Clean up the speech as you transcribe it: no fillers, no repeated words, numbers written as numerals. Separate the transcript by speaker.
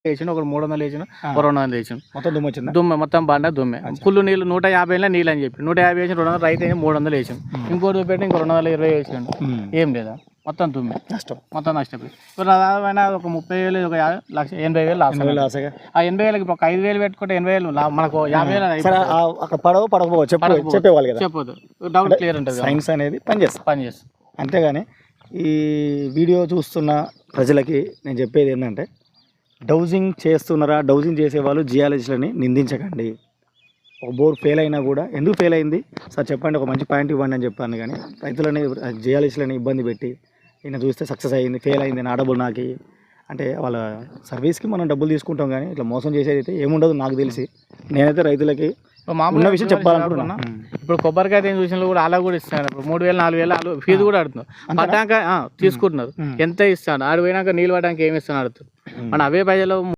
Speaker 1: వేసిండు, ఒకటి 300 వేసిండు, ఒక 200 వేసిండు.
Speaker 2: మొత్తం దుమ్ము వచ్చింది.
Speaker 1: దుమ్మె మొత్తం బండ దుమ్మె. ఫుల్ నీళ్ళు 150 నీళ్ళు అని చెప్పి 150 వేసి 200 రైతు వేసి 300 వేసాం. ఇంకోటి పెట్టి ఇంకో 220 వేసాడు. ఏం లేదా మొత్తం దుమ్మె నష్టం, మొత్తం నష్టపోయి. ఇప్పుడు దాదాపు ఒక 30,000 ఒక 80,000 లాస్. ఆ 80,000 ఇప్పుడు ఒక 5,000 పెట్టుకుంటే 80,000 మనకు 50,000
Speaker 2: చెప్పేవాళ్ళు
Speaker 1: చెప్పదు. డౌట్ క్లియర్ ఉంటుంది.
Speaker 2: సైన్స్ అనేది పనిచేస్తుంది. అంతేగాని ఈ వీడియో చూస్తున్న ప్రజలకి నేను చెప్పేది ఏంటంటే, డౌజింగ్ చేస్తున్నారా, డౌజింగ్ చేసేవాళ్ళు జియాలజిస్ట్లని నిందించకండి. ఒక బోర్ ఫెయిల్ అయినా కూడా ఎందుకు ఫెయిల్ అయింది సార్ చెప్పండి, ఒక మంచి పాయింట్ ఇవ్వండి అని చెప్పాను. కానీ రైతులని జియాలజిస్ట్లని ఇబ్బంది పెట్టి ఈయన చూస్తే సక్సెస్ అయ్యింది, ఫెయిల్ అయింది, నా డబ్బులు నాకు అంటే వాళ్ళ సర్వీస్కి మనం డబ్బులు తీసుకుంటాం. కానీ ఇట్లా మోసం చేసేది అయితే ఏముండదు నాకు తెలిసి. నేనైతే రైతులకి మామూలు విషయం చెప్పాలనుకుంటున్నా. ఇప్పుడు కొబ్బరికాయ చూసిన కూడా అలా కూడా ఇస్తాను. ఇప్పుడు 3,000 4,000 ఫీజు కూడా ఆడుతున్నారు. పడ్డాక తీసుకుంటున్నారు. ఎంత ఇస్తాడు ఆడు పోయినాక నీళ్ళు పడడానికి ఏమి ఇస్తాను ఆడుతారు. మన అవే ప్రజలు